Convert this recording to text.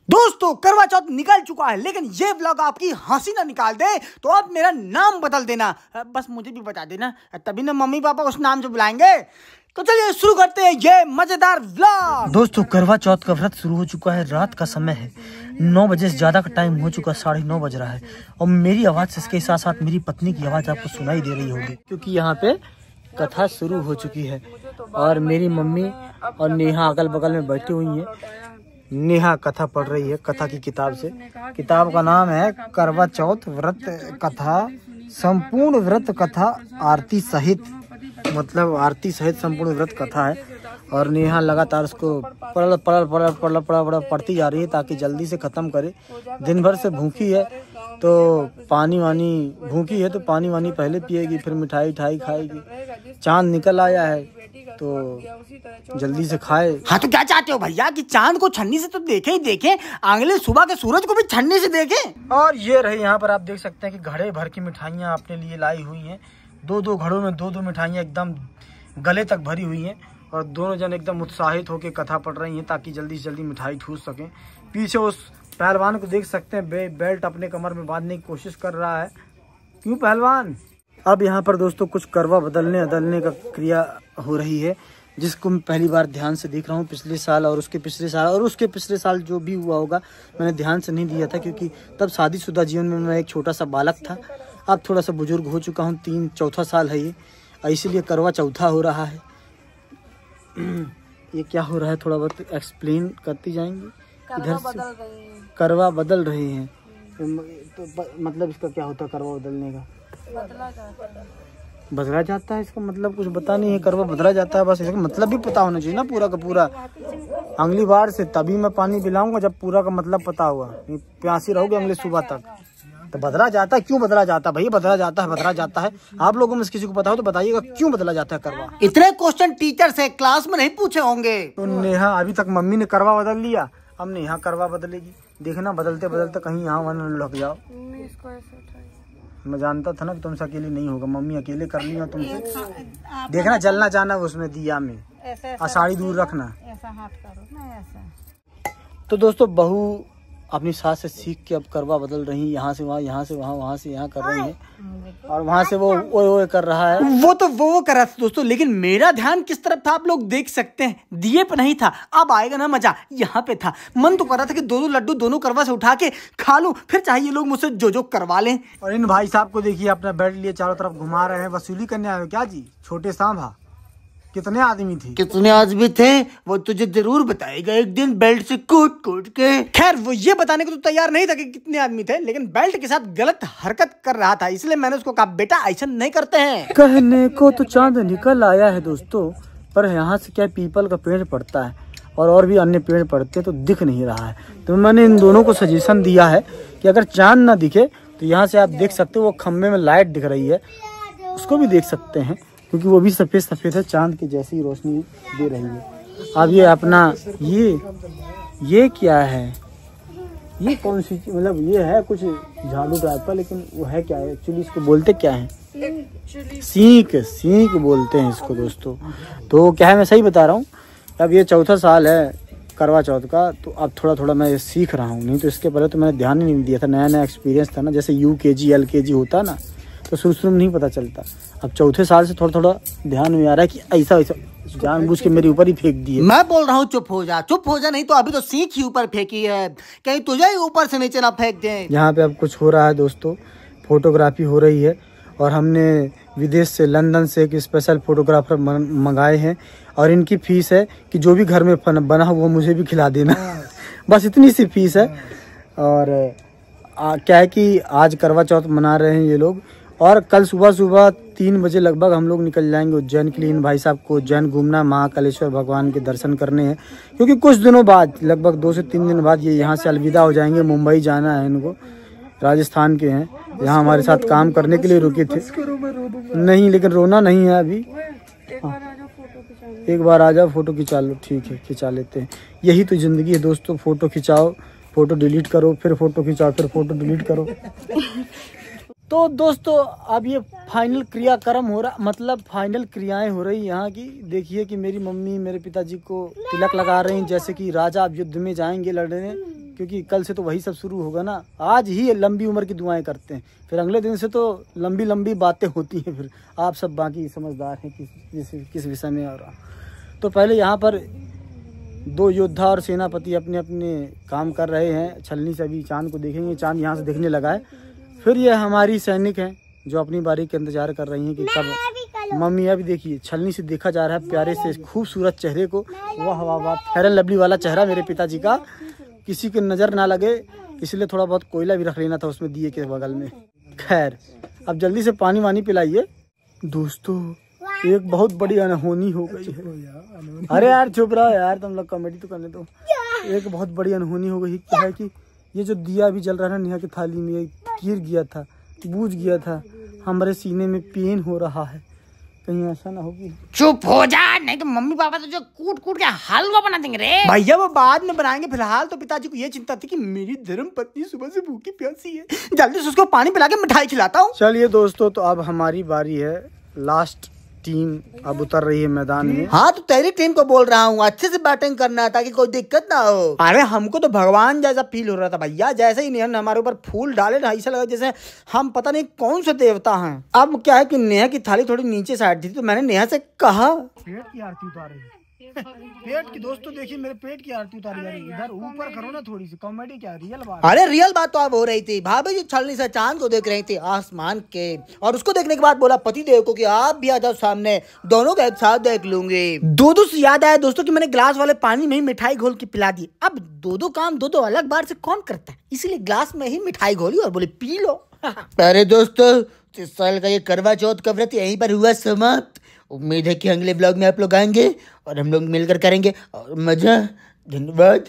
दोस्तों करवा चौथ निकल चुका है, लेकिन ये व्लॉग आपकी हंसी ना निकाल दे तो आप मेरा नाम बदल देना, बस मुझे भी बता देना, तभी ना मम्मी पापा उस नाम से बुलाएंगे। तो चलिए शुरू करते हैं ये मजेदार व्लॉग। दोस्तों करवा चौथ का व्रत शुरू हो चुका है, रात का समय है, 9 बजे से ज्यादा का टाइम हो चुका, 9:30 बज रहा है और मेरी आवाज से इसके साथ साथ मेरी पत्नी की आवाज आपको सुनाई दे रही होगी, क्योंकि यहाँ पे कथा शुरू हो चुकी है और मेरी मम्मी और नेहा अगल बगल में बैठी हुई है। नेहा कथा पढ़ रही है कथा की किताब से। किताब का नाम है करवा चौथ व्रत कथा, संपूर्ण व्रत कथा आरती सहित, मतलब आरती सहित संपूर्ण व्रत कथा है। और नेहा लगातार उसको पढ़ती जा रही है ताकि जल्दी से खत्म करे। दिन भर से भूखी है तो पानी वानी भूखी है तो पानी वानी पहले पिएगी, फिर मिठाई खाएगी। चांद निकल आया है तो जल्दी से खाए। हाँ तो क्या चाहते हो भैया कि चांद को छन्नी से तो देखे ही देखे, अगले सुबह के सूरज को भी छन्नी से देखे। और ये रहे यहाँ पर आप देख सकते हैं कि घड़े भर की मिठाइयाँ अपने लिए लाई हुई हैं। दो घड़ों में दो मिठाइयाँ एकदम गले तक भरी हुई हैं और दोनों जन एकदम उत्साहित होकर कथा पढ़ रही हैं ताकि जल्दी से जल्दी मिठाई ठूस सकें। पीछे उस पहलवान को देख सकते हैं, बेल्ट अपने कमर में बांधने की कोशिश कर रहा है। क्यों पहलवान? अब यहाँ पर दोस्तों कुछ करवा बदलने का क्रिया हो रही है, जिसको मैं पहली बार ध्यान से देख रहा हूँ। पिछले साल और उसके पिछले साल और उसके पिछले साल जो भी हुआ होगा मैंने ध्यान से नहीं दिया था, क्योंकि तब शादीशुदा जीवन में मैं एक छोटा सा बालक था। अब थोड़ा सा बुजुर्ग हो चुका हूँ, चौथा साल है ये, इसीलिए करवा चौथा हो रहा है। ये क्या हो रहा है थोड़ा बहुत एक्सप्लेन करती जाएंगी। इधर से करवा बदल रहे हैं तो मतलब इसका क्या होता है? करवा बदलने का बदला जाता है, इसका मतलब कुछ पता नहीं है। करवा बदला जाता है, बस इसका मतलब भी पता होना चाहिए ना पूरा का पूरा। अगली बार से तभी मैं पानी पिलाऊंगा जब पूरा का मतलब पता हुआ। प्यासी रहोगे अगले सुबह तक। तो बदला जाता है, क्यों बदला जाता है भैया? बदला जाता है। आप लोगों में से किसी को पता हो तो बताइएगा क्यों बदला जाता है करवा। इतने क्वेश्चन टीचर से क्लास में नहीं पूछे होंगे। तो नेहा अभी तक मम्मी ने करवा बदल लिया, अब नेहा करवा बदलेगी। देखना बदलते बदलते कहीं यहाँ वहाँ लग जाओ। मैं जानता था ना कि तुमसे अकेले नहीं होगा, मम्मी अकेले कर ली और तुमसे देखना जलना जाना उसमें दिया में, और साड़ी दूर रखना। ऐसा हाथ करो ना ऐसा। तो दोस्तों बहू अपनी सास से सीख के अब करवा बदल रही, यहाँ से वहाँ, यहाँ से वहाँ, वहाँ से यहाँ कर रही है और वहाँ से वो ओए कर रहा है। वो तो वो कर रहा था दोस्तों, लेकिन मेरा ध्यान किस तरफ था आप लोग देख सकते हैं। दिए पे नहीं था, अब आएगा ना मजा। यहाँ पे था, मन तो कर रहा था कि दो लड्डू दोनों करवा से उठा के खा लूं, फिर चाहिए लोग मुझसे जो करवा लें। और इन भाई साहब को देखिए अपना बेल्ट लिए चारों तरफ घुमा रहे हैं, वसूली करने आए क्या जी? छोटे सांभा कितने आदमी थे वो तुझे जरूर बताएगा एक दिन, बेल्ट से कूट के। खैर वो ये बताने को तो तैयार नहीं था कि कितने आदमी थे, लेकिन बेल्ट के साथ गलत हरकत कर रहा था, इसलिए मैंने उसको कहा बेटा ऐसा नहीं करते हैं। कहने को तो चांद निकल आया है दोस्तों, पर यहाँ से क्या पीपल का पेड़ पड़ता है और भी अन्य पेड़ पड़ते तो दिख नहीं रहा है। तो मैंने इन दोनों को सजेशन दिया है कि अगर चांद ना दिखे तो यहाँ से आप देख सकते हो वो खम्भे में लाइट दिख रही है, उसको भी देख सकते हैं, क्योंकि वो भी सफेद है, चांद की जैसी ही रोशनी दे रही है। अब ये अपना ये क्या है? ये कौन सी मतलब ये है कुछ झाड़ू टाइप का, लेकिन वो है क्या है एक्चुअली? इसको बोलते क्या है? सींक बोलते हैं इसको दोस्तों। तो क्या है, मैं सही बता रहा हूँ। अब ये चौथा साल है करवा चौथ का, तो अब थोड़ा मैं ये सीख रहा हूँ, नहीं तो इसके पहले तो मैंने ध्यान ही नहीं दिया था। नया एक्सपीरियंस था ना, जैसे UKG LKG होता ना, तो शुरू में नहीं पता चलता। अब चौथे साल से थोड़ा ध्यान में आ रहा है कि ऐसा जानबूझ के मेरे ऊपर ही फेंक दिए। मैं बोल रहा हूँ चुप हो जा, नहीं तो अभी तो सीख ही ऊपर फेंकी है, कहीं तुझे ही ऊपर से नीचे ना फेंक दे। यहाँ पे अब कुछ हो रहा है दोस्तों, फोटोग्राफी हो रही है और हमने विदेश से लंदन से एक स्पेशल फोटोग्राफर मंगाए हैं और इनकी फीस है कि जो भी घर में बना हुआ मुझे भी खिला देना। बस इतनी सी फीस है। और क्या है कि आज करवा चौथ मना रहे हैं ये लोग और कल सुबह 3 बजे लगभग हम लोग निकल जाएंगे उज्जैन के लिए। इन भाई साहब को उज्जैन घूमना, महाकालेश्वर भगवान के दर्शन करने हैं, क्योंकि कुछ दिनों बाद लगभग 2 से 3 दिन बाद ये यहाँ से अलविदा हो जाएंगे। मुंबई जाना है इनको, राजस्थान के हैं, यहाँ हमारे साथ काम करने के लिए रुके थे। नहीं लेकिन रोना नहीं है अभी। एक बार आ जाओ, फोटो खिंचा लो। ठीक है खिंचा लेते हैं, यही तो जिंदगी है दोस्तों। फोटो खिंचाओ, फोटो डिलीट करो, फिर फोटो खिंचाओ, फिर फोटो डिलीट करो। तो दोस्तों अब ये फाइनल क्रियाक्रम हो रहा, मतलब फाइनल क्रियाएं हो रही यहाँ की। देखिए कि मेरी मम्मी मेरे पिताजी को तिलक लगा रही हैं, जैसे कि राजा अब युद्ध में जाएंगे लड़ने, क्योंकि कल से तो वही सब शुरू होगा ना। आज ही लंबी उम्र की दुआएं करते हैं, फिर अगले दिन से तो लंबी लंबी बातें होती हैं। फिर आप सब बाकी समझदार हैं किस विषय में। और तो पहले यहाँ पर 2 योद्धा और सेनापति अपने अपने काम कर रहे हैं। छलनी से अभी चांद को देखेंगे, चांद यहाँ से दिखने लगा है। फिर ये हमारी सैनिक हैं जो अपनी बारी के इंतजार कर रही हैं कि कब मम्मी। अभी देखिए छलनी से देखा जा रहा है प्यारे से खूबसूरत चेहरे को। वाह वाह वाह, फेयर एंड लवली वाला चेहरा मेरे पिताजी का, किसी की नज़र ना लगे इसलिए थोड़ा बहुत कोयला भी रख लेना था उसमें दिए के बगल में। खैर अब जल्दी से पानी वानी पिलाइए। दोस्तों एक बहुत बड़ी अनहोनी हो गई है। अरे यार चुप रहो यार, तुम लोग कॉमेडी तो करने दो। एक बहुत बड़ी अनहोनी हो गई। क्या है कि ये जो दिया अभी जल रहा है नेहा की थाली में, ये गिर गया था, बूझ गया था। हमारे सीने में पेन हो रहा है, कहीं ऐसा ना होगी। चुप हो जा, नहीं तो मम्मी पापा तो जो कूट कूट के हलवा बना देंगे रे। भैया वो बाद में बनाएंगे, फिलहाल तो पिताजी को ये चिंता थी कि मेरी धर्म पत्नी सुबह से भूखी प्यासी है, जल्दी से उसको पानी पिला के मिठाई खिलाता हूँ। चलिए दोस्तों, तो अब हमारी बारी है। लास्ट टीम अब उतर रही है मैदान में। हाँ तो तेरी टीम को बोल रहा हूँ अच्छे से बैटिंग करना है ताकि कोई दिक्कत ना हो। अरे हमको तो भगवान जैसा फील हो रहा था भैया, जैसे ही नेहा ने हमारे ऊपर फूल डाले ना, ऐसा लगा जैसे हम पता नहीं कौन से देवता हैं। अब क्या है कि नेहा की थाली थोड़ी नीचे साइड थी, तो मैंने नेहा से कहा पेट की आरती उतार रही है। पेट की दोस्तों देखिए मेरे पेट की आरती उतारी जा रही है। इधर ऊपर करो ना थोड़ी सी, कॉमेडी क्या रियल बात। अरे रियल बात तो अब हो रही थी। भाभी जी छलनी से चांद को देख रही थी आसमान के, और उसको देखने के बाद बोला पति देव को कि आप भी आ जाओ सामने, दोनों को एक साथ देख लूंगी। दो से याद आया दोस्तों कि मैंने ग्लास वाले पानी में ही मिठाई घोल के पिला दी। अब दो काम दो अलग बार से कौन करता है, इसीलिए ग्लास में ही मिठाई घोली और बोले पी लो। अरे दोस्तों, इस साल का ये करवा चौथ का व्रत यहीं पर हुआ समाप्त। उम्मीद है कि अगले ब्लॉग में आप लोग आएंगे और हम लोग मिलकर करेंगे और मजा। धन्यवाद।